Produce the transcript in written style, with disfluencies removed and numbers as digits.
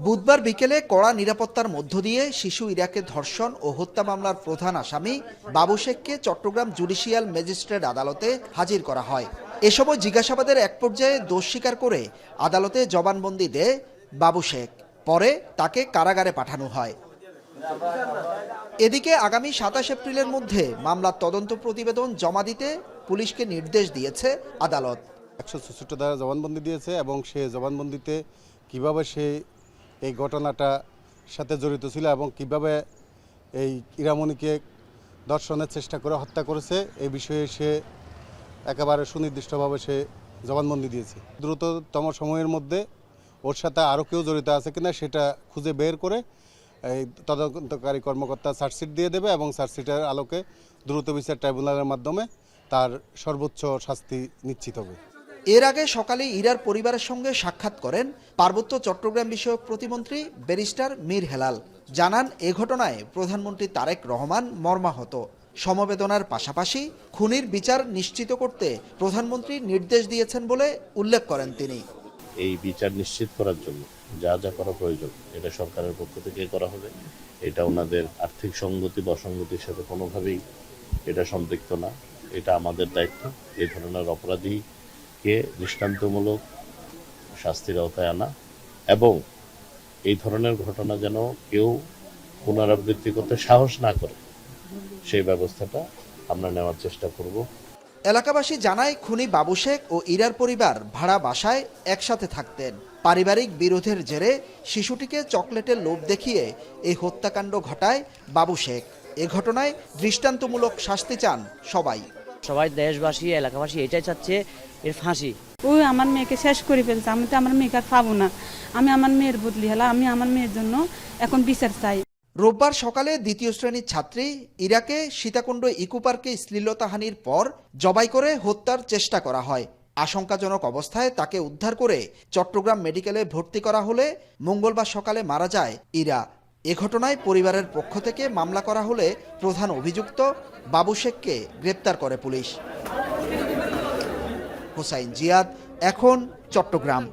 বুধবার বিকেলে কড়া নিরাপত্তার মধ্য দিয়ে শিশু ইরাকে ধর্ষণ ও হত্যা মামলার প্রধান আসামি বাবু শেখকে চট্টগ্রাম জুডিশিয়াল ম্যাজিস্ট্রেট আদালতে হাজির করা হয়। এ সময় জিজ্ঞাসাবাদের এক পর্যায়ে দোষ স্বীকার করে আদালতে জবানবন্দি দেয় বাবু শেখ। পরে তাকে কারাগারে পাঠানো হয়। এদিকে আগামী ২৭ এপ্রিলের মধ্যে মামলার তদন্ত প্রতিবেদন জমা দিতে পুলিশকে নির্দেশ দিয়েছে আদালত। ১৬৪ ধারা জবানবন্দি দিয়েছে এবং সে জবানবন্দিতে কিভাবে সে এই ঘটনাটার সাথে জড়িত ছিল এবং কিভাবে এই ইরামণিকে ধর্ষণের চেষ্টা করে হত্যা করেছে এই বিষয়ে সে একেবারে সুনির্দিষ্টভাবে সে জবানবন্দি দিয়েছে। দ্রুততম সময়ের মধ্যে ওর সাথে আরও কেউ জড়িত আছে কিনা সেটা খুঁজে বের করে এই তদন্তকারী কর্মকর্তা চার্জশিট দিয়ে দেবে এবং চার্জশিটের আলোকে দ্রুত বিচার ট্রাইব্যুনালের মাধ্যমে তার সর্বোচ্চ শাস্তি নিশ্চিত হবে। এর আগে সকালে ইরার পরিবারের সঙ্গে সাক্ষাৎ করেন পার্বত্য চট্টগ্রাম বিষয়ক প্রতিমন্ত্রী ব্যারিস্টার মীর হেলাল। জানান এ ঘটনায় প্রধানমন্ত্রী তারেক রহমান মর্মাহত। সমবেদনার পাশাপাশি খুনির বিচার নিশ্চিত করতে প্রধানমন্ত্রী নির্দেশ দিয়েছেন বলে উল্লেখ করেন তিনি। এই বিচার নিশ্চিত করার জন্য যা যা করা প্রয়োজন এটা সরকারের পক্ষ থেকে করা হবে। এটা ওনাদের আর্থিক সঙ্গতি বা অসঙ্গতির সাথে কোনোভাবেই এটা সম্পৃক্ত না। এটা আমাদের দায়িত্ব এই ধরনের অপরাধীকে দৃষ্টান্তমূলক শাস্তির আওতায় আনা এবং এই ধরনের ঘটনা যেন কেউ পুনরাবৃত্তি করতে সাহস না করে সেই ব্যবস্থাটা আমরা নেওয়ার চেষ্টা করব। এলাকাবাসী জানায় খুনি বাবু শেখ ও ইরার পরিবার ভাড়া বাসায় একসাথে থাকতেন। পারিবারিক বিরোধের জেরে শিশুটিকে চকলেটের লোভ দেখিয়ে এই হত্যাকাণ্ড ঘটায় বাবু শেখ। এ ঘটনায় দৃষ্টান্তমূলক শাস্তি চান সবাই দেশবাসী এলাকাবাসী এটাই চাচ্ছে এর ফাঁসি। ওই আমার মেয়েকে শেষ করে ফেলছে, আমি তো আমার মেয়েকে আর পাবো না। আমি আমার মেয়ের বদলি হলাম, আমি আমার মেয়ের জন্য এখন বিচার চাই। রোববার সকালে দ্বিতীয় শ্রেণীর ছাত্রী ইরাকে সীতাকুণ্ড ইকো পার্কে শ্লীলতাহানির পর জবাই করে হত্যার চেষ্টা করা হয়। আশঙ্কাজনক অবস্থায় তাকে উদ্ধার করে চট্টগ্রাম মেডিকেলে ভর্তি করা হলে মঙ্গলবার সকালে মারা যায় ইরা। এ ঘটনায় পরিবারের পক্ষ থেকে মামলা করা হলে প্রধান অভিযুক্ত বাবু শেখকে গ্রেপ্তার করে পুলিশ। হোসাইন জিয়াদ, এখন চট্টগ্রাম।